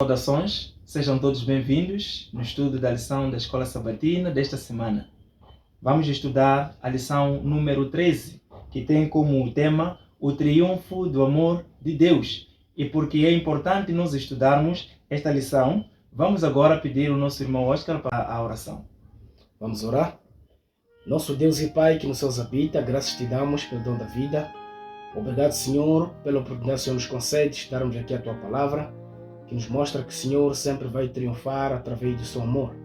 Saudações, sejam todos bem-vindos no estudo da lição da Escola Sabatina desta semana. Vamos estudar a lição número 13, que tem como tema o triunfo do amor de Deus. E porque é importante nós estudarmos esta lição, vamos agora pedir ao nosso irmão Oscar para a oração. Vamos orar? Nosso Deus e Pai que nos céus habita, graças te damos pelo dom da vida. Obrigado, Senhor, pela oportunidade que o Senhor nos concede de darmos aqui a Tua Palavra, que nos mostra que o Senhor sempre vai triunfar através do seu amor.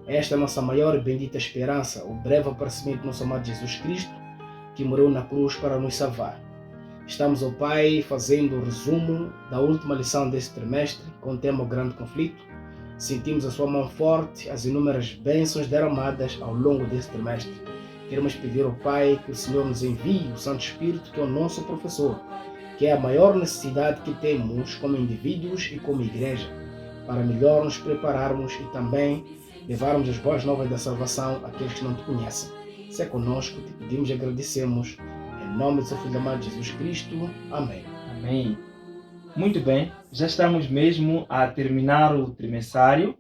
Esta é a nossa maior e bendita esperança, o breve aparecimento do nosso amado Jesus Cristo, que morreu na cruz para nos salvar. Estamos, ó Pai, fazendo o resumo da última lição deste trimestre, com o tema O Grande Conflito. Sentimos a sua mão forte, as inúmeras bênçãos derramadas ao longo deste trimestre. Queremos pedir ao Pai que o Senhor nos envie o Santo Espírito, que é o nosso professor, que é a maior necessidade que temos como indivíduos e como igreja, para melhor nos prepararmos e também levarmos as boas novas da salvação àqueles que não te conhecem. Se é conosco, te pedimos e agradecemos. Em nome do seu Filho amado Jesus Cristo. Amém. Amém. Muito bem, já estamos mesmo a terminar o trimessário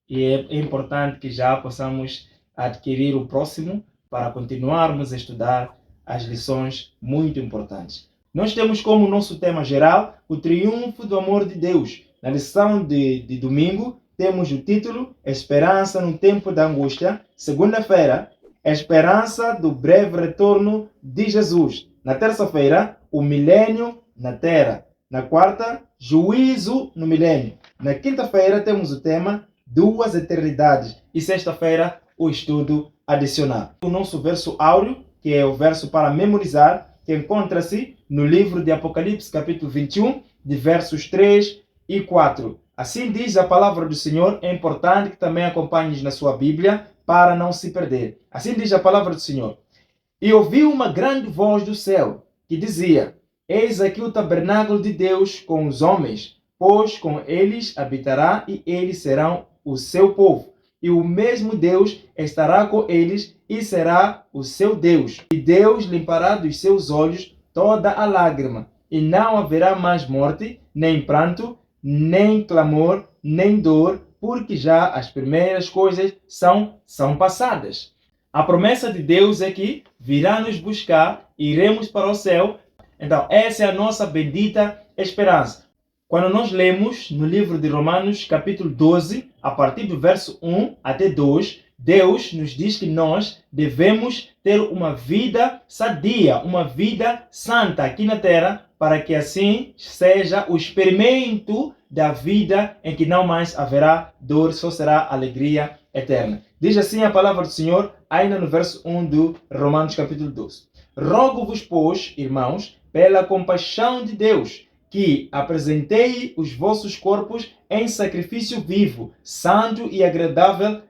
e é importante que já possamos adquirir o próximo para continuarmos a estudar as lições muito importantes. Nós temos como nosso tema geral o triunfo do amor de Deus. Na lição de domingo, temos o título Esperança no tempo da angústia. Segunda-feira, Esperança do breve retorno de Jesus. Na terça-feira, o milênio na terra. Na quarta, juízo no milênio. Na quinta-feira, temos o tema Duas Eternidades. E sexta-feira, o estudo adicional. O nosso verso áureo, que é o verso para memorizar, que encontra-se no livro de Apocalipse, capítulo 21, de versos 3 e 4. Assim diz a palavra do Senhor, é importante que também acompanhes na sua Bíblia para não se perder. Assim diz a palavra do Senhor. E ouvi uma grande voz do céu, que dizia: Eis aqui o tabernáculo de Deus com os homens, pois com eles habitará e eles serão o seu povo. E o mesmo Deus estará com eles e será o seu Deus. E Deus limpará dos seus olhos toda a lágrima, e não haverá mais morte, nem pranto, nem clamor, nem dor, porque já as primeiras coisas são passadas. A promessa de Deus é que virá nos buscar, iremos para o céu. Então, essa é a nossa bendita esperança. Quando nós lemos no livro de Romanos, capítulo 12, a partir do verso 1 até 2, Deus nos diz que nós devemos ter uma vida sadia, uma vida santa aqui na terra, para que assim seja o experimento da vida em que não mais haverá dor, só será alegria eterna. Diz assim a palavra do Senhor, ainda no verso 1 do Romanos, capítulo 12. Rogo-vos, pois, irmãos, pela compaixão de Deus, que apresentei os vossos corpos em sacrifício vivo, santo e agradável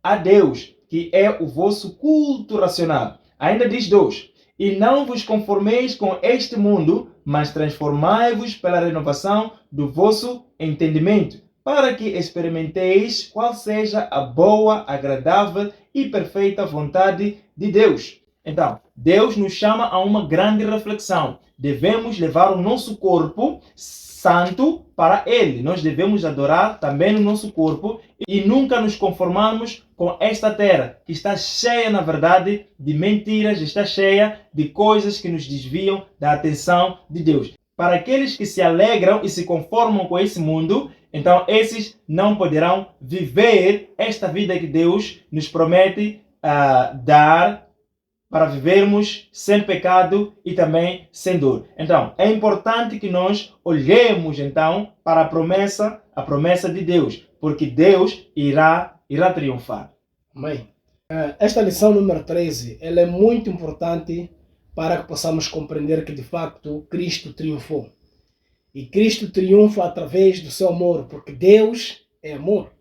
a Deus, que é o vosso culto racional. Ainda diz 2. E não vos conformeis com este mundo, mas transformai-vos pela renovação do vosso entendimento, para que experimenteis qual seja a boa, agradável e perfeita vontade de Deus. Então, Deus nos chama a uma grande reflexão. Devemos levar o nosso corpo santo para Ele. Nós devemos adorar também o nosso corpo e nunca nos conformarmos com esta terra, que está cheia, na verdade, de mentiras, está cheia de coisas que nos desviam da atenção de Deus. Para aqueles que se alegram e se conformam com esse mundo, então esses não poderão viver esta vida que Deus nos promete dar para vivermos sem pecado e também sem dor. Então, é importante que nós olhemos então para a promessa de Deus, porque Deus irá triunfar. Amém. Esta lição número 13, ela é muito importante para que possamos compreender que de facto Cristo triunfou. E Cristo triunfa através do seu amor, porque Deus é amor.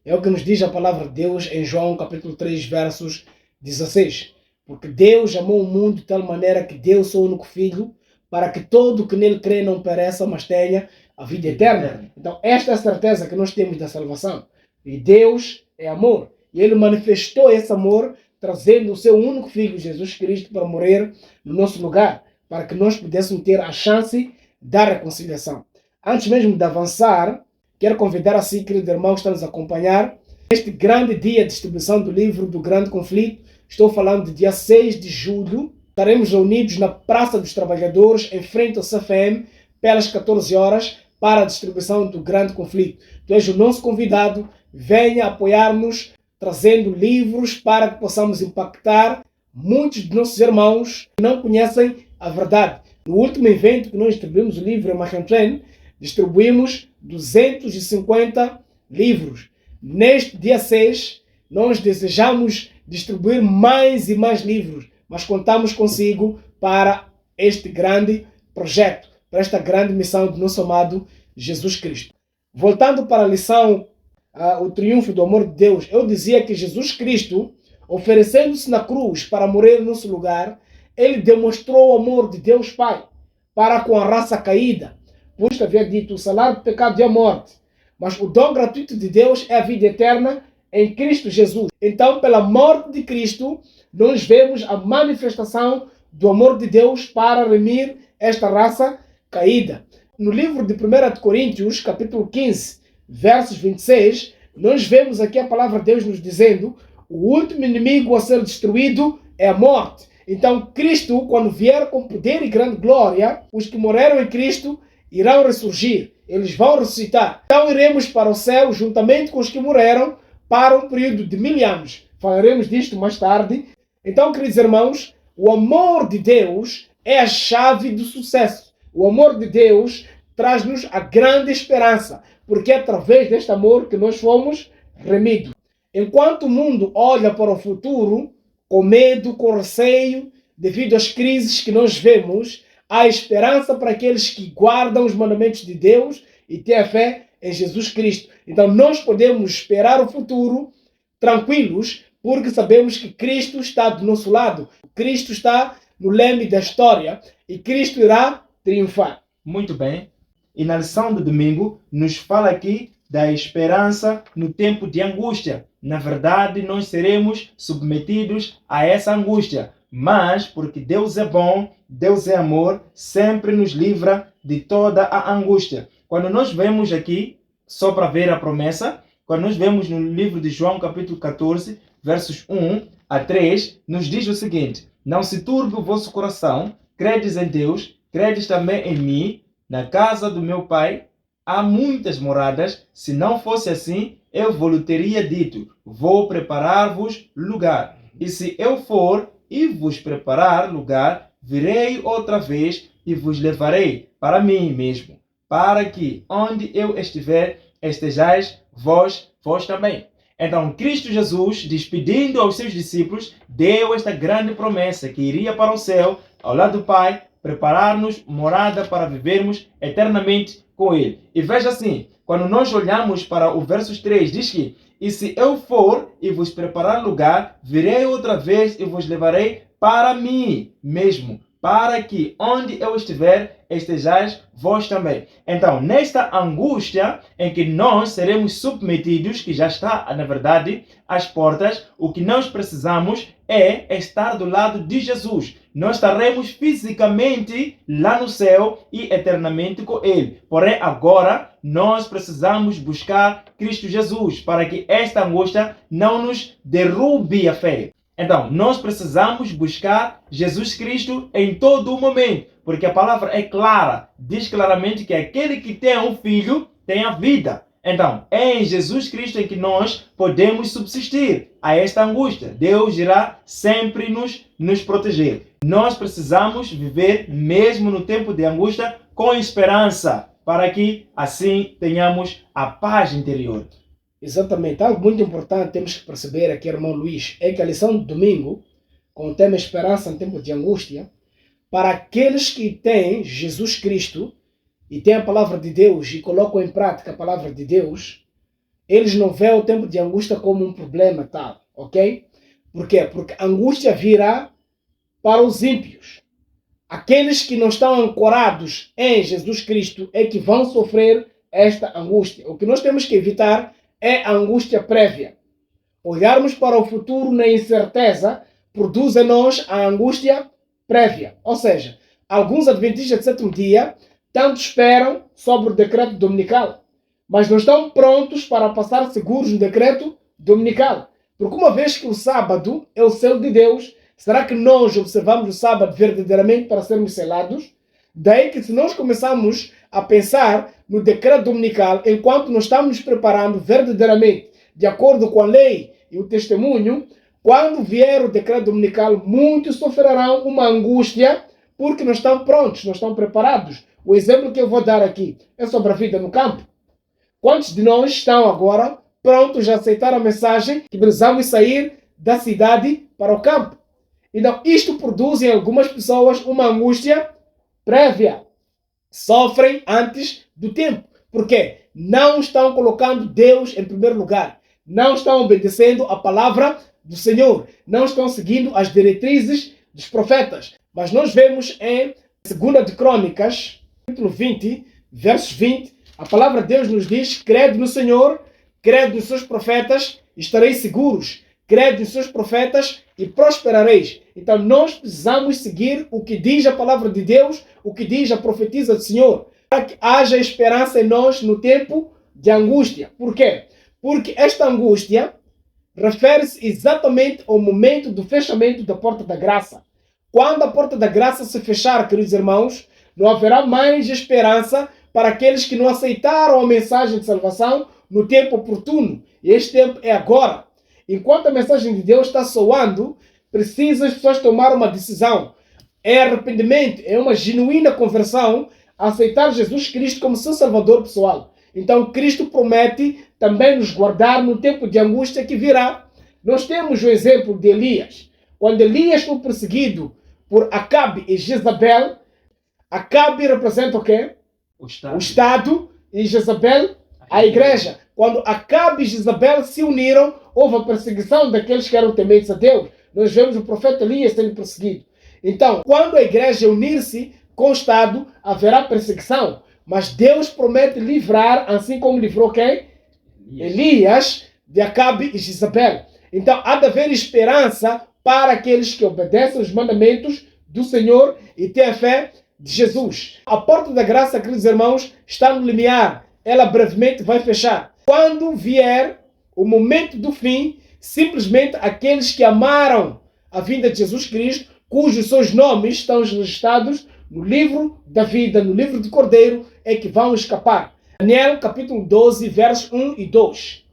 É o que nos diz a palavra de Deus em João capítulo 3, versos 16. Porque Deus amou o mundo de tal maneira que deu o seu único Filho, para que todo que nele crê não pereça, mas tenha a vida eterna. Então, esta é a certeza que nós temos da salvação. E Deus é amor. E Ele manifestou esse amor, trazendo o seu único Filho, Jesus Cristo, para morrer no nosso lugar, para que nós pudéssemos ter a chance da reconciliação. Antes mesmo de avançar, Quero convidar assim, querido irmão, que está nos acompanhar, este grande dia de distribuição do livro do Grande Conflito. Estou falando de dia 6 de julho. Estaremos reunidos na Praça dos Trabalhadores, em frente ao CFM, pelas 14 horas, para a distribuição do Grande Conflito. Tu és o nosso convidado, venha apoiar-nos, trazendo livros para que possamos impactar muitos de nossos irmãos que não conhecem a verdade. No último evento que nós distribuímos o livro em Macantren, distribuímos 250 livros. Neste dia 6, nós desejamos distribuir mais e mais livros, mas contamos consigo para este grande projeto, para esta grande missão do nosso amado Jesus Cristo. Voltando para a lição, o triunfo do amor de Deus, eu dizia que Jesus Cristo, oferecendo-se na cruz para morrer no nosso lugar, ele demonstrou o amor de Deus Pai para com a raça caída. Por isso havia dito, o salário do pecado é a morte, mas o dom gratuito de Deus é a vida eterna em Cristo Jesus. Então, pela morte de Cristo, nós vemos a manifestação do amor de Deus para remir esta raça caída. No livro de 1 Coríntios, capítulo 15, versos 26, nós vemos aqui a palavra de Deus nos dizendo: o último inimigo a ser destruído é a morte. Então, Cristo, quando vier com poder e grande glória, os que morreram em Cristo irão ressurgir. Eles vão ressuscitar. Então, iremos para o céu, juntamente com os que morreram, para um período de 1000 anos. Falaremos disto mais tarde. Então, queridos irmãos, o amor de Deus é a chave do sucesso. O amor de Deus traz-nos a grande esperança, porque é através deste amor que nós fomos remidos. Enquanto o mundo olha para o futuro com medo, com receio, devido às crises que nós vemos, há esperança para aqueles que guardam os mandamentos de Deus e têm a fé em Jesus Cristo. Então nós podemos esperar o futuro tranquilos, porque sabemos que Cristo está do nosso lado. Cristo está no leme da história e Cristo irá triunfar. Muito bem. E na lição do domingo nos fala aqui da esperança no tempo de angústia. Na verdade, nós seremos submetidos a essa angústia. Mas, porque Deus é bom, Deus é amor, sempre nos livra de toda a angústia. Quando nós vemos aqui, só para ver a promessa, quando nós vemos no livro de João, capítulo 14, versos 1 a 3, nos diz o seguinte: não se turbe o vosso coração, credes em Deus, credes também em mim. Na casa do meu pai há muitas moradas. Se não fosse assim, eu vos teria dito: vou preparar-vos lugar. E se eu for e vos preparar lugar, virei outra vez e vos levarei para mim mesmo, para que onde eu estiver, estejais vós também. Então, Cristo Jesus, despedindo aos seus discípulos, deu esta grande promessa que iria para o céu, ao lado do Pai, preparar-nos morada para vivermos eternamente com Ele. E veja assim, quando nós olhamos para o verso 3, diz que: e se eu for e vos preparar lugar, virei outra vez e vos levarei para mim mesmo, para que onde eu estiver, estejais vós também. Então, nesta angústia em que nós seremos submetidos, que já está, na verdade, às portas, o que nós precisamos é estar do lado de Jesus. Nós estaremos fisicamente lá no céu e eternamente com Ele. Porém, agora, nós precisamos buscar Cristo Jesus para que esta angústia não nos derrube a fé. Então, nós precisamos buscar Jesus Cristo em todo o momento, porque a palavra é clara, diz claramente que aquele que tem um filho tem a vida. Então, é em Jesus Cristo em que nós podemos subsistir a esta angústia. Deus irá sempre nos proteger. Nós precisamos viver, mesmo no tempo de angústia, com esperança, para que assim tenhamos a paz interior. Exatamente. Algo muito importante temos que perceber aqui, irmão Luís, é que a lição do domingo, com o tema esperança em tempo de angústia, para aqueles que têm Jesus Cristo e têm a palavra de Deus e colocam em prática a palavra de Deus, eles não veem o tempo de angústia como um problema tal, ok? Por quê? Porque a angústia virá para os ímpios. Aqueles que não estão ancorados em Jesus Cristo é que vão sofrer esta angústia. O que nós temos que evitar é a angústia prévia. Olharmos para o futuro na incerteza produz em nós a angústia prévia. Ou seja, alguns adventistas de sétimo dia tanto esperam sobre o decreto dominical, mas não estão prontos para passar seguros no decreto dominical. Porque uma vez que o sábado é o selo de Deus, será que nós observamos o sábado verdadeiramente para sermos selados? Daí que se nós começarmos a pensar no decreto dominical, enquanto nós estamos nos preparando verdadeiramente, de acordo com a lei e o testemunho, quando vier o decreto dominical, muitos sofrerão uma angústia, porque não estão prontos, não estão preparados. O exemplo que eu vou dar aqui é sobre a vida no campo. Quantos de nós estão agora prontos a aceitar a mensagem que precisamos sair da cidade para o campo? Então, isto produz em algumas pessoas uma angústia prévia. Sofrem antes do tempo. Por quê? Não estão colocando Deus em primeiro lugar. Não estão obedecendo a palavra do Senhor. Não estão seguindo as diretrizes dos profetas. Mas nós vemos em 2 de Crônicas, capítulo 20, versos 20, a palavra de Deus nos diz: crede no Senhor, crede nos seus profetas, estareis seguros. Crede nos seus profetas e prosperareis. Então nós precisamos seguir o que diz a palavra de Deus, o que diz a profetisa do Senhor, para que haja esperança em nós no tempo de angústia. Por quê? Porque esta angústia refere-se exatamente ao momento do fechamento da porta da graça. Quando a porta da graça se fechar, queridos irmãos, não haverá mais esperança para aqueles que não aceitaram a mensagem de salvação no tempo oportuno. E este tempo é agora. Enquanto a mensagem de Deus está soando, precisam as pessoas tomar uma decisão. É arrependimento, é uma genuína conversão, aceitar Jesus Cristo como seu Salvador pessoal. Então Cristo promete também nos guardar no tempo de angústia que virá. Nós temos o exemplo de Elias. Quando Elias foi perseguido por Acabe e Jezabel, Acabe representa o quê? O Estado e Jezabel a igreja. Quando Acabe e Jezabel se uniram, houve a perseguição daqueles que eram tementes a Deus. Nós vemos o profeta Elias sendo perseguido. Então, quando a igreja unir-se com o Estado, haverá perseguição. Mas Deus promete livrar, assim como livrou quem? Elias, de Acabe e Jezabel. Então, há de haver esperança para aqueles que obedecem os mandamentos do Senhor e têm a fé de Jesus. A porta da graça, queridos irmãos, está no limiar. Ela brevemente vai fechar. Quando vier o momento do fim, simplesmente aqueles que amaram a vinda de Jesus Cristo, cujos seus nomes estão registrados no livro da vida, no livro do Cordeiro, é que vão escapar. Daniel capítulo 12, versos 1 e 2.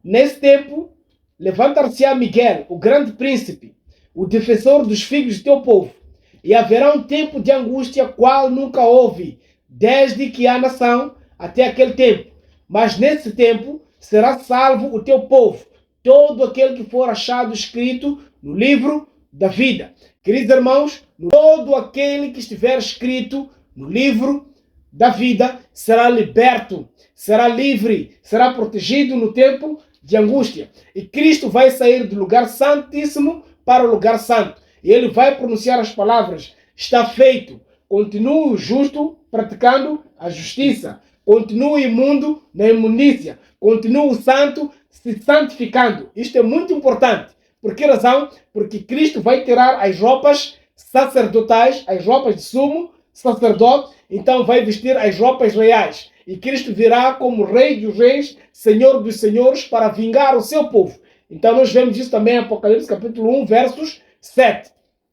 Nesse tempo, levantar-se-á Miguel, o grande príncipe, o defensor dos filhos do teu povo, e haverá um tempo de angústia qual nunca houve, desde que há nação até aquele tempo. Mas nesse tempo será salvo o teu povo, todo aquele que for achado escrito no livro da vida. Queridos irmãos, todo aquele que estiver escrito no livro da vida será liberto, será livre, será protegido no tempo de angústia. E Cristo vai sair do lugar santíssimo para o lugar santo. E ele vai pronunciar as palavras: está feito. Continue o justo praticando a justiça. Continue imundo na imundícia. Continue o santo se santificando. Isto é muito importante. Por que razão? Porque Cristo vai tirar as roupas sacerdotais, as roupas de sumo sacerdote, então vai vestir as roupas reais. E Cristo virá como Rei dos Reis, Senhor dos Senhores, para vingar o seu povo. Então nós vemos isso também em Apocalipse capítulo 1, versos 7.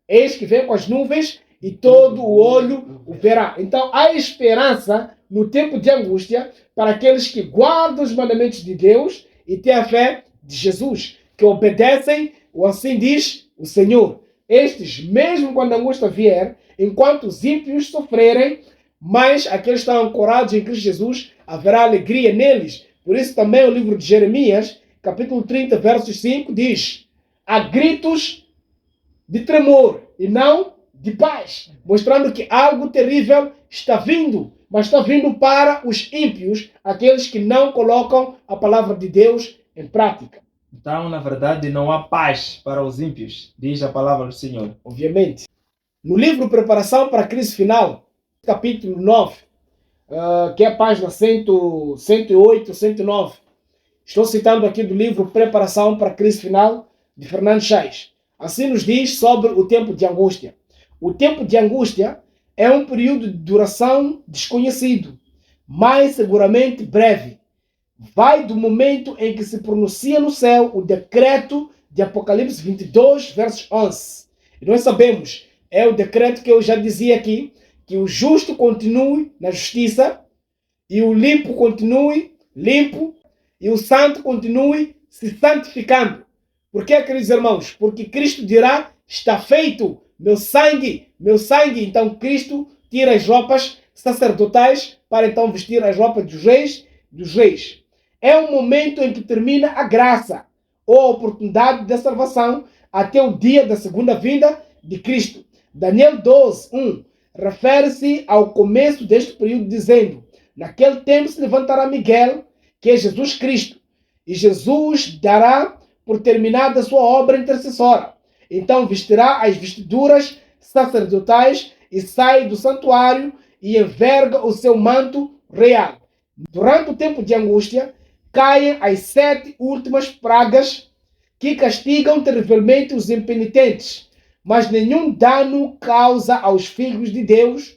Eis que vem com as nuvens e todo o olho o verá. Então há esperança no tempo de angústia para aqueles que guardam os mandamentos de Deus e têm a fé de Jesus, que obedecem, ou assim diz o Senhor. Estes, mesmo quando a angústia vier, enquanto os ímpios sofrerem, mas aqueles que estão ancorados em Cristo Jesus, haverá alegria neles. Por isso também o livro de Jeremias, capítulo 30, versos 5, diz: há gritos de tremor e não de paz, mostrando que algo terrível está vindo, mas está vindo para os ímpios, aqueles que não colocam a palavra de Deus em prática. Então, na verdade, não há paz para os ímpios, diz a palavra do Senhor. Obviamente. No livro Preparação para a Crise Final, capítulo 9, que é a página 108, 109. Estou citando aqui do livro Preparação para a Crise Final, de Fernando Chaves. Assim nos diz sobre o tempo de angústia. O tempo de angústia é um período de duração desconhecido, mas seguramente breve. vai do momento em que se pronuncia no céu o decreto de Apocalipse 22, versos 11. E nós sabemos, é o decreto que eu já dizia aqui, que o justo continue na justiça, e o limpo continue limpo, e o santo continue se santificando. Por que, queridos irmãos? Porque Cristo dirá, está feito, meu sangue, meu sangue. Então Cristo tira as roupas sacerdotais para então vestir as roupas dos reis. É o momento em que termina a graça ou a oportunidade da salvação até o dia da segunda vinda de Cristo. Daniel 12, 1 refere-se ao começo deste período dizendo: naquele tempo se levantará Miguel, que é Jesus Cristo, e Jesus dará por terminada a sua obra intercessora. Então vestirá as vestiduras sacerdotais e sai do santuário e enverga o seu manto real. Durante o tempo de angústia, caem as 7 últimas pragas que castigam terrivelmente os impenitentes, mas nenhum dano causa aos filhos de Deus.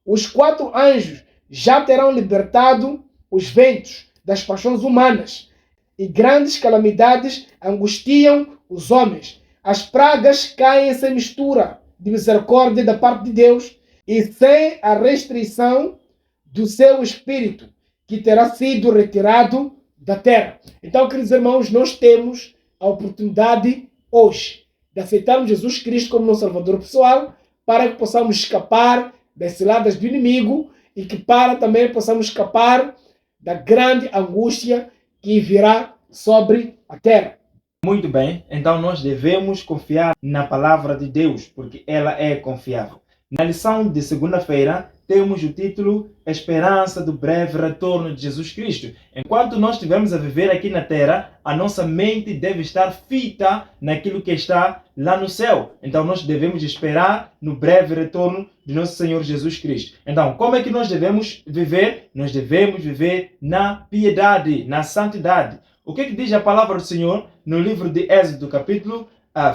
Os 4 anjos já terão libertado os ventos das paixões humanas, e grandes calamidades angustiam os homens. As pragas caem sem mistura de misericórdia da parte de Deus e sem a restrição do seu espírito, que terá sido retirado da terra. Então, queridos irmãos, nós temos a oportunidade hoje de aceitarmos Jesus Cristo como nosso Salvador pessoal, para que possamos escapar das ciladas do inimigo e que para também possamos escapar da grande angústia que virá sobre a terra. Muito bem, então nós devemos confiar na palavra de Deus, porque ela é confiável. Na lição de segunda-feira, temos o título Esperança do breve retorno de Jesus Cristo. Enquanto nós estivermos a viver aqui na terra, a nossa mente deve estar fita naquilo que está lá no céu. Então nós devemos esperar no breve retorno de nosso Senhor Jesus Cristo. Então, como é que nós devemos viver? Nós devemos viver na piedade, na santidade. O que diz a palavra do Senhor no livro de Êxodo, capítulo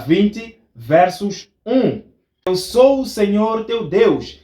20, versos 1? Eu sou o Senhor teu Deus,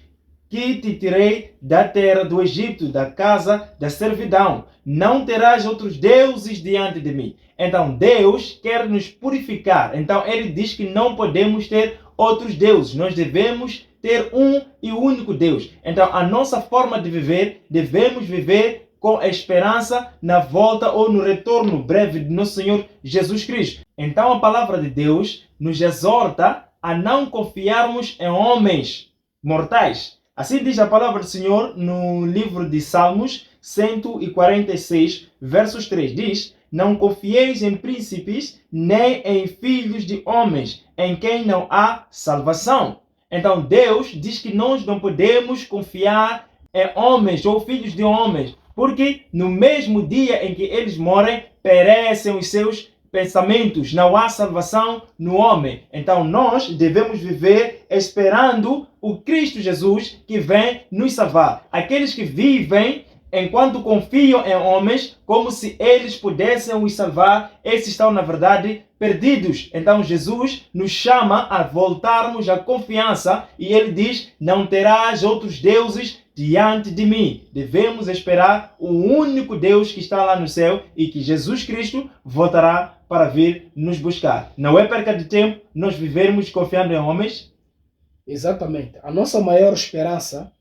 que te tirei da terra do Egito, da casa da servidão. Não terás outros deuses diante de mim. Então Deus quer nos purificar. Então ele diz que não podemos ter outros deuses. Nós devemos ter um e único Deus. Então a nossa forma de viver, devemos viver com a esperança na volta ou no retorno breve de nosso Senhor Jesus Cristo. Então a palavra de Deus nos exorta a não confiarmos em homens mortais. Assim diz a palavra do Senhor no livro de Salmos 146, versos 3. Diz: não confieis em príncipes, nem em filhos de homens, em quem não há salvação. Então Deus diz que nós não podemos confiar em homens ou filhos de homens, porque no mesmo dia em que eles morrem, perecem os seus pensamentos, não há salvação no homem. Então nós devemos viver esperando o Cristo Jesus que vem nos salvar. Aqueles que vivem enquanto confiam em homens como se eles pudessem os salvar, esses estão na verdade perdidos. Então Jesus nos chama a voltarmos à confiança e ele diz: não terás outros deuses diante de mim. Devemos esperar o único Deus que está lá no céu e que Jesus Cristo voltará para vir nos buscar. Não é perca de tempo nós vivermos confiando em homens? Exatamente. A nossa maior esperança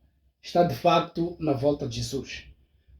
está de facto na volta de Jesus.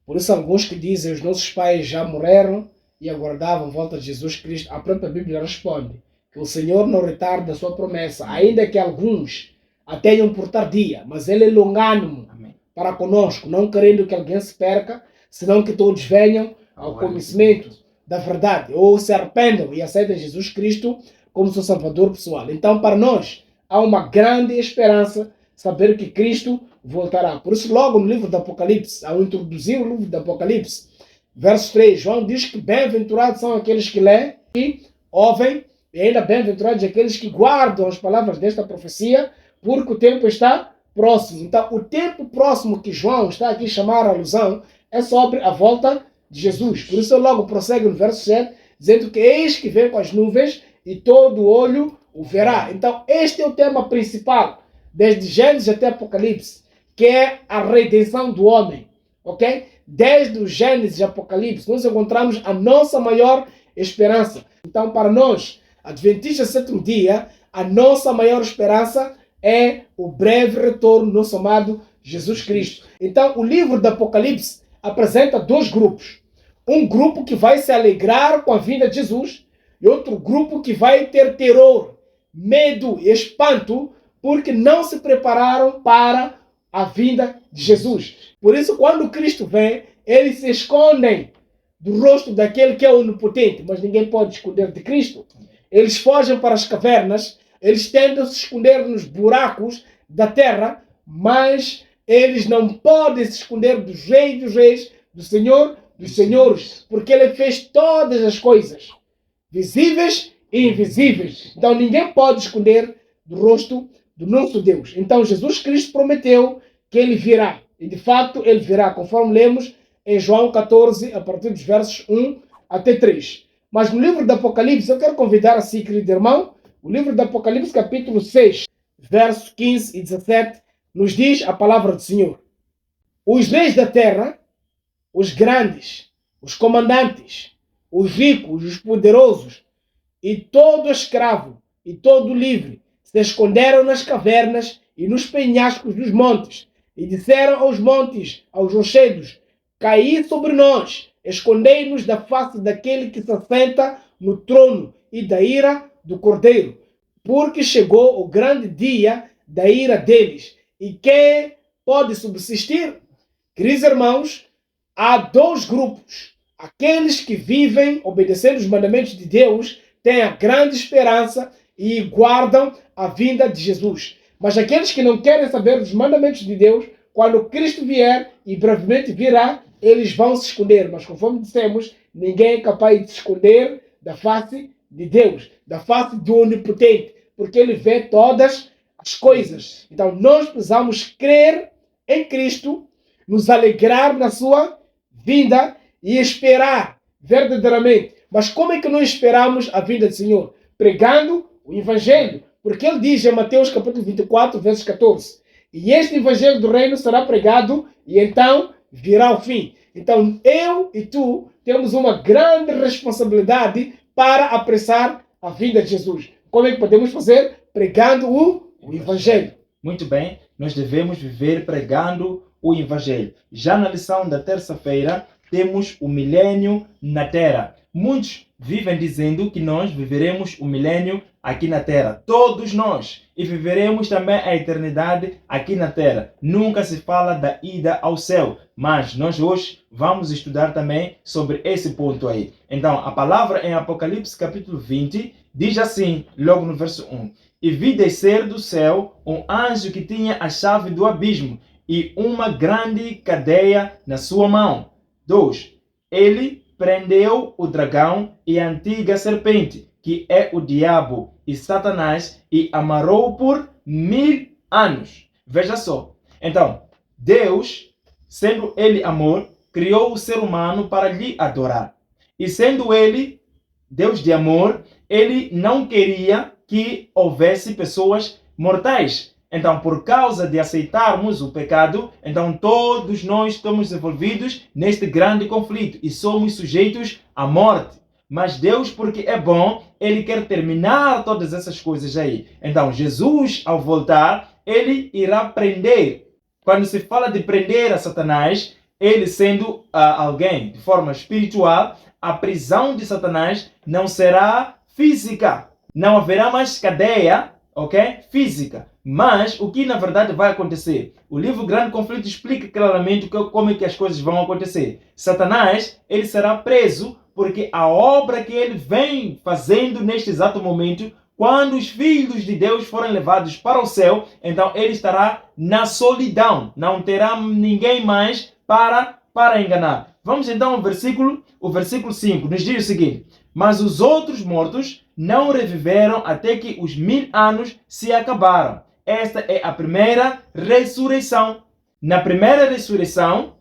Por isso alguns que dizem os nossos pais já morreram e aguardavam a volta de Jesus Cristo, a própria Bíblia responde que o Senhor não retarda a sua promessa, ainda que alguns a tenham por tardia, mas Ele é longânimo para conosco, não querendo que alguém se perca, senão que todos venham ao conhecimento da verdade, ou se arrependam e aceitem Jesus Cristo como seu Salvador pessoal. Então, para nós, há uma grande esperança saber que Cristo voltará. Por isso, logo no livro do Apocalipse, ao introduzir o livro do Apocalipse, verso 3, João diz que bem-aventurados são aqueles que lêem e ouvem, e ainda bem-aventurados aqueles que guardam as palavras desta profecia, porque o tempo está próximo. Então, o tempo próximo que João está aqui a chamar a alusão é sobre a volta de Jesus. Por isso, logo prossegue no verso 7, dizendo que eis que vem com as nuvens e todo olho o verá. Então, este é o tema principal, desde Gênesis até Apocalipse, que é a redenção do homem. ok? Desde o Gênesis e Apocalipse, nós encontramos a nossa maior esperança. Então, para nós, adventistas do sétimo dia, a nossa maior esperança é o breve retorno do nosso amado Jesus Cristo. Então, o livro do Apocalipse apresenta dois grupos. Um grupo que vai se alegrar com a vinda de Jesus e outro grupo que vai ter terror, medo e espanto porque não se prepararam para a vinda de Jesus. Por isso, quando Cristo vem, eles se escondem do rosto daquele que é onipotente, mas ninguém pode esconder de Cristo. Eles fogem para as cavernas, eles tentam se esconder nos buracos da terra, mas eles não podem se esconder dos reis, do Senhor dos senhores, porque ele fez todas as coisas, visíveis e invisíveis. Então ninguém pode esconder do rosto do nosso Deus. Então Jesus Cristo prometeu que ele virá. E de fato ele virá, conforme lemos em João 14, a partir dos versos 1 até 3. Mas no livro do Apocalipse, eu quero convidar assim, querido irmão, o livro do Apocalipse, capítulo 6, versos 15 e 17, nos diz a palavra do Senhor. Os reis da terra, os grandes, os comandantes, os ricos, os poderosos, e todo escravo e todo livre, se esconderam nas cavernas e nos penhascos dos montes, e disseram aos montes, aos rochedos, caí sobre nós, escondei-nos da face daquele que se assenta no trono e da ira do Cordeiro, porque chegou o grande dia da ira deles. E quem pode subsistir? Queridos irmãos, há dois grupos. Aqueles que vivem obedecendo os mandamentos de Deus têm a grande esperança e guardam a vinda de Jesus. Mas aqueles que não querem saber dos mandamentos de Deus, quando Cristo vier e brevemente virá, eles vão se esconder. Mas conforme dissemos, ninguém é capaz de se esconder da face de Deus, da face do Onipotente, porque ele vê todas as coisas. Então nós precisamos crer em Cristo, nos alegrar na sua vinda e esperar verdadeiramente. Mas como é que nós esperamos a vinda do Senhor? Pregando o Evangelho. Porque ele diz em Mateus capítulo 24, versos 14, e este Evangelho do Reino será pregado e então virá o fim. Então eu e tu temos uma grande responsabilidade para apressar a vinda de Jesus. Como é que podemos fazer? Pregando o Evangelho. Muito bem, nós devemos viver pregando o Evangelho. Já na lição da terça-feira, temos o milênio na Terra. Muitos vivem dizendo que nós viveremos o milênio aqui na Terra. Todos nós. E viveremos também a eternidade aqui na Terra. Nunca se fala da ida ao céu. Mas nós hoje vamos estudar também sobre esse ponto aí. Então, a palavra em Apocalipse capítulo 20 diz assim, logo no verso 1. E vi descer do céu um anjo que tinha a chave do abismo e uma grande cadeia na sua mão. 2. Ele prendeu o dragão e a antiga serpente, que é o diabo e Satanás, e amarrou por 1000 anos. Veja só. Então, Deus, sendo ele amor, criou o ser humano para lhe adorar. E sendo ele Deus de amor, ele não queria que houvesse pessoas mortais. Então, por causa de aceitarmos o pecado, então todos nós estamos envolvidos neste grande conflito e somos sujeitos à morte. Mas Deus, porque é bom, ele quer terminar todas essas coisas aí. Então, Jesus, ao voltar, ele irá prender. Quando se fala de prender a Satanás, ele sendo alguém de forma espiritual, a prisão de Satanás não será física. Não haverá mais cadeia, ok? Física. Mas o que na verdade vai acontecer? O livro Grande Conflito explica claramente como é que as coisas vão acontecer. Satanás, ele será preso porque a obra que ele vem fazendo neste exato momento, quando os filhos de Deus forem levados para o céu, então ele estará na solidão. Não terá ninguém mais para enganar. Vamos então ao versículo 5. Nos diz o seguinte. Mas os outros mortos não reviveram até que os 1000 anos se acabaram. Esta é a primeira ressurreição. Na primeira ressurreição,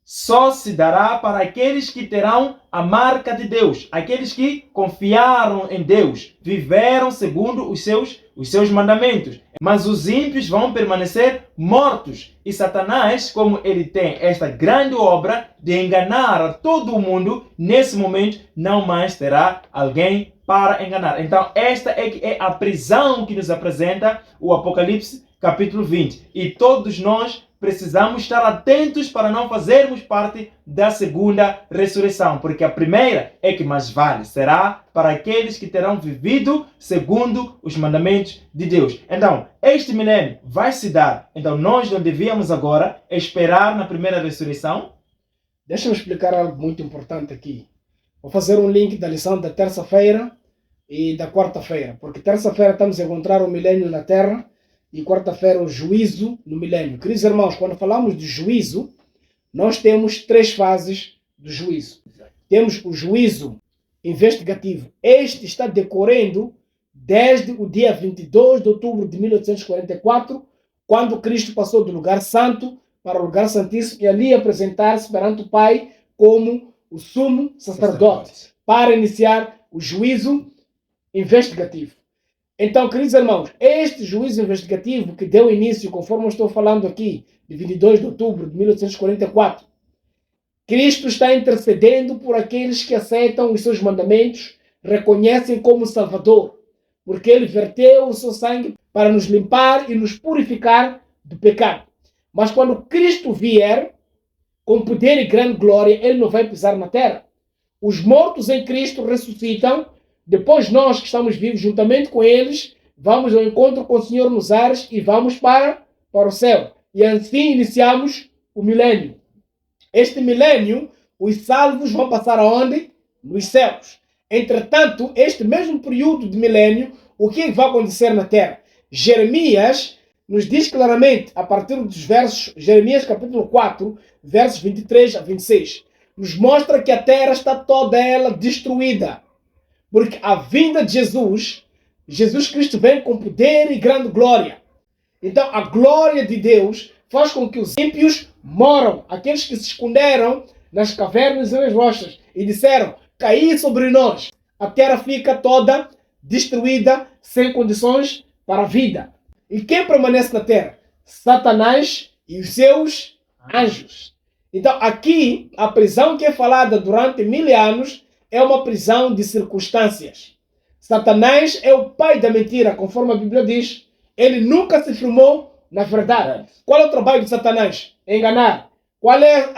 só se dará para aqueles que terão a marca de Deus. Aqueles que confiaram em Deus, viveram segundo os seus mandamentos. mas os ímpios vão permanecer mortos. E Satanás, como ele tem esta grande obra de enganar a todo o mundo, nesse momento não mais terá alguém para enganar. Então esta é a prisão que nos apresenta o Apocalipse capítulo 20. E todos nós precisamos estar atentos para não fazermos parte da segunda ressurreição, porque a primeira é que mais vale, será para aqueles que terão vivido segundo os mandamentos de Deus. Então, este milênio vai se dar. Então, nós não devíamos agora esperar na primeira ressurreição. Deixa-me explicar algo muito importante aqui. Vou fazer um link da lição da terça-feira e da quarta-feira, porque terça-feira estamos a encontrar o milênio na Terra, e quarta-feira o juízo no milênio. Queridos irmãos, quando falamos de juízo, nós temos 3 fases do juízo. Temos o juízo investigativo. Este está decorrendo desde o dia 22 de outubro de 1844, quando Cristo passou do lugar santo para o lugar santíssimo e ali apresentar-se perante o Pai como o sumo sacerdote, para iniciar o juízo investigativo. Então, queridos irmãos, este juízo investigativo que deu início, conforme eu estou falando aqui, de 22 de outubro de 1844, Cristo está intercedendo por aqueles que aceitam os seus mandamentos, reconhecem como Salvador, porque Ele verteu o seu sangue para nos limpar e nos purificar do pecado. Mas quando Cristo vier, com poder e grande glória, Ele não vai pisar na terra. Os mortos em Cristo ressuscitam. Depois nós que estamos vivos juntamente com eles, vamos ao encontro com o Senhor nos ares e vamos para o céu. E assim iniciamos o milênio. Este milênio, os salvos vão passar aonde? Nos céus. Entretanto, este mesmo período de milênio, o que vai acontecer na terra? Jeremias nos diz claramente, a partir dos versos, Jeremias capítulo 4, versos 23 a 26, nos mostra que a terra está toda ela destruída. Porque a vinda de Jesus Cristo vem com poder e grande glória. Então a glória de Deus faz com que os ímpios moram, aqueles que se esconderam nas cavernas e nas rochas e disseram, caí sobre nós. A terra fica toda destruída, sem condições para a vida. E quem permanece na terra? Satanás e os seus anjos. Então aqui, a prisão que é falada durante 1000 anos é uma prisão de circunstâncias. Satanás é o pai da mentira, conforme a Bíblia diz. Ele nunca se firmou na verdade. Qual é o trabalho de Satanás? Enganar. Qual é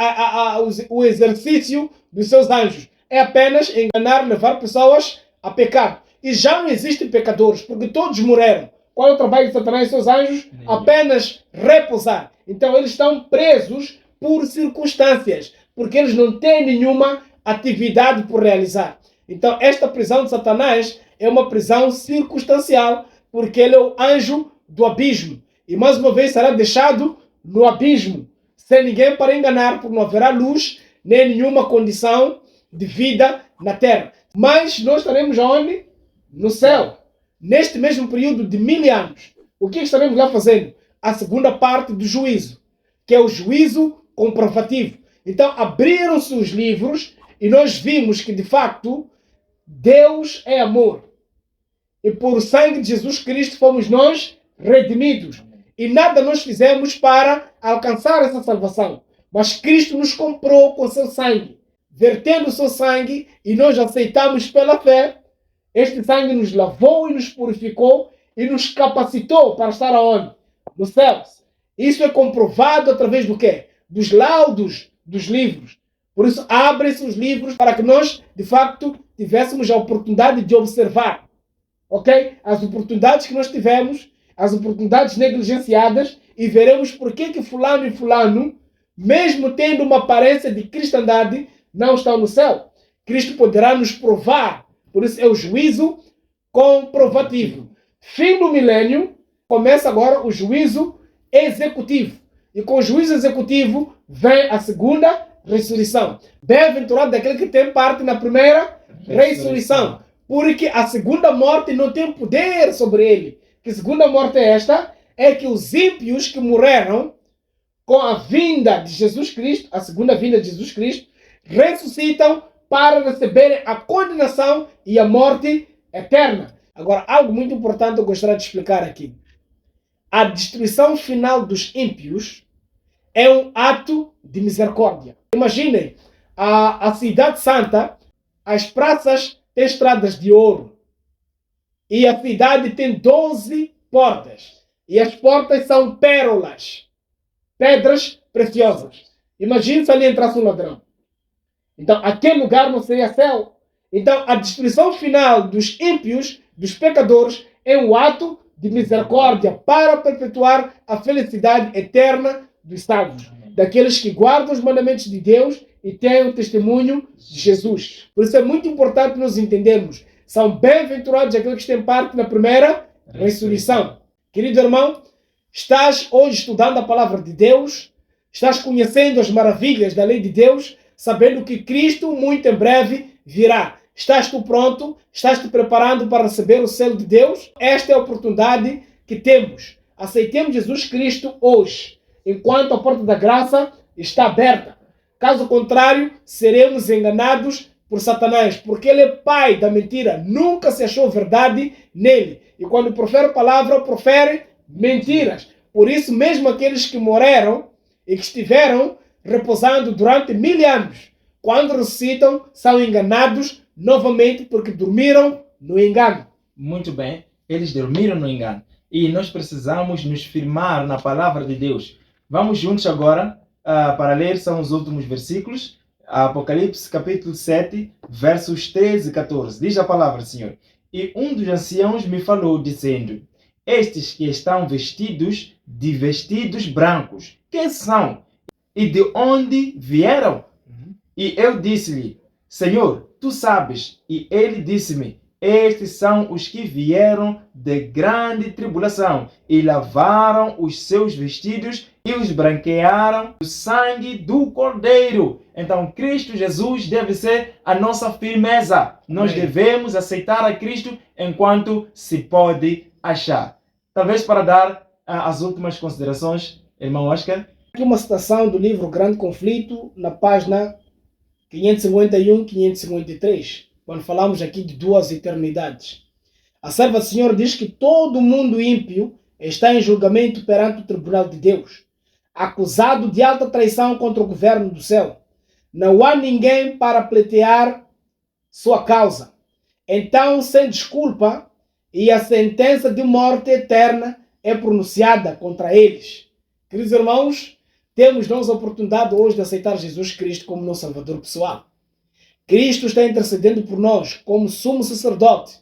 o exercício dos seus anjos? É apenas enganar, levar pessoas a pecado. E já não existem pecadores, porque todos morreram. Qual é o trabalho de Satanás e seus anjos? Apenas repousar. Então eles estão presos por circunstâncias, porque eles não têm nenhuma atividade por realizar. Então esta prisão de Satanás é uma prisão circunstancial, porque ele é o anjo do abismo. E mais uma vez será deixado no abismo, sem ninguém para enganar, porque não haverá luz, nem nenhuma condição de vida na terra. Mas nós estaremos aonde? No céu. Neste mesmo período de 1000 anos. O que estaremos lá fazendo? A segunda parte do juízo, que é o juízo comprovativo. Então abriram-se os livros e nós vimos que, de facto, Deus é amor. E por sangue de Jesus Cristo fomos nós redimidos. E nada nós fizemos para alcançar essa salvação. Mas Cristo nos comprou com seu sangue. Vertendo o seu sangue, e nós aceitamos pela fé. Este sangue nos lavou e nos purificou e nos capacitou para estar aonde? Nos céus. Isso é comprovado através do quê? Dos laudos dos livros. Por isso, abrem-se os livros para que nós, de facto, tivéssemos a oportunidade de observar. Ok? As oportunidades que nós tivemos, as oportunidades negligenciadas, e veremos por que fulano e fulano, mesmo tendo uma aparência de cristandade, não estão no céu. Cristo poderá nos provar. Por isso é o juízo comprovativo. Fim do milênio, começa agora o juízo executivo. E com o juízo executivo vem a segunda ressurreição. Bem-aventurado daquele que tem parte na primeira ressurreição. Porque a segunda morte não tem poder sobre ele. Que segunda morte é esta? É que os ímpios que morreram com a vinda de Jesus Cristo, a segunda vinda de Jesus Cristo, ressuscitam para receberem a condenação e a morte eterna. Agora, algo muito importante eu gostaria de explicar aqui. a destruição final dos ímpios é um ato de misericórdia. Imaginem, a cidade santa, as praças têm estradas de ouro. E a cidade tem 12 portas. E as portas são pérolas, pedras preciosas. Imagine se ali entrasse um ladrão. Então, aquele lugar não seria céu. Então, a destruição final dos ímpios, dos pecadores, é um ato de misericórdia para perpetuar a felicidade eterna dos salvos, daqueles que guardam os mandamentos de Deus e têm o testemunho de Jesus. Por isso é muito importante nós entendermos. São bem-aventurados aqueles que têm parte na primeira ressurreição. Querido irmão, estás hoje estudando a palavra de Deus, estás conhecendo as maravilhas da lei de Deus, sabendo que Cristo muito em breve virá. Estás tu pronto? Estás te preparando para receber o selo de Deus? Esta é a oportunidade que temos. Aceitemos Jesus Cristo hoje, enquanto a porta da graça está aberta. Caso contrário, seremos enganados por Satanás, porque ele é pai da mentira. Nunca se achou verdade nele. E quando profere palavra, profere mentiras. Por isso, mesmo aqueles que morreram e que estiveram repousando durante 1000 anos, quando ressuscitam, são enganados novamente porque dormiram no engano. Muito bem, eles dormiram no engano. E nós precisamos nos firmar na palavra de Deus. Vamos juntos agora para ler, são os últimos versículos. Apocalipse capítulo 7, versos 13 e 14. Diz a palavra, Senhor. E um dos anciãos me falou, dizendo: estes que estão vestidos de vestidos brancos, quem são? E de onde vieram? E eu disse-lhe: Senhor, tu sabes. E ele disse-me: estes são os que vieram de grande tribulação e lavaram os seus vestidos e os branquearam no sangue do Cordeiro. Então, Cristo Jesus deve ser a nossa firmeza. Nós devemos aceitar a Cristo enquanto se pode achar. Talvez para dar as últimas considerações, irmão Oscar. Aqui uma citação do livro Grande Conflito, na página 551, 553, quando falamos aqui de duas eternidades. A serva do Senhor diz que todo mundo ímpio está em julgamento perante o tribunal de Deus, acusado de alta traição contra o governo do céu. Não há ninguém para pleitear sua causa. Então, sem desculpa, e a sentença de morte eterna é pronunciada contra eles. Queridos irmãos, temos nós a oportunidade hoje de aceitar Jesus Cristo como nosso Salvador pessoal. Cristo está intercedendo por nós como sumo sacerdote,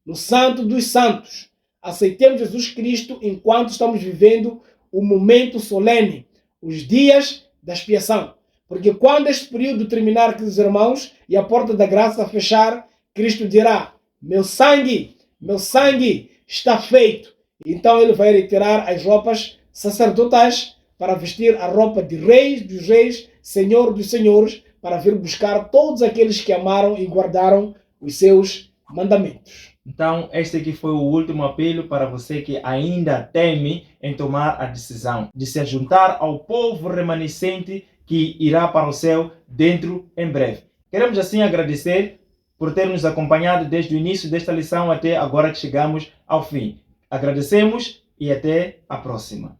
no Santo dos Santos. Aceitemos Jesus Cristo enquanto estamos vivendo o momento solene, os dias da expiação. Porque quando este período terminar, queridos irmãos, e a porta da graça fechar, Cristo dirá: meu sangue está feito. Então ele vai retirar as roupas sacerdotais para vestir a roupa de reis dos reis, senhor dos senhores, para vir buscar todos aqueles que amaram e guardaram os seus mandamentos. Então, este aqui foi o último apelo para você que ainda teme em tomar a decisão de se juntar ao povo remanescente que irá para o céu dentro em breve. Queremos assim agradecer por ter nos acompanhado desde o início desta lição até agora que chegamos ao fim. Agradecemos e até a próxima.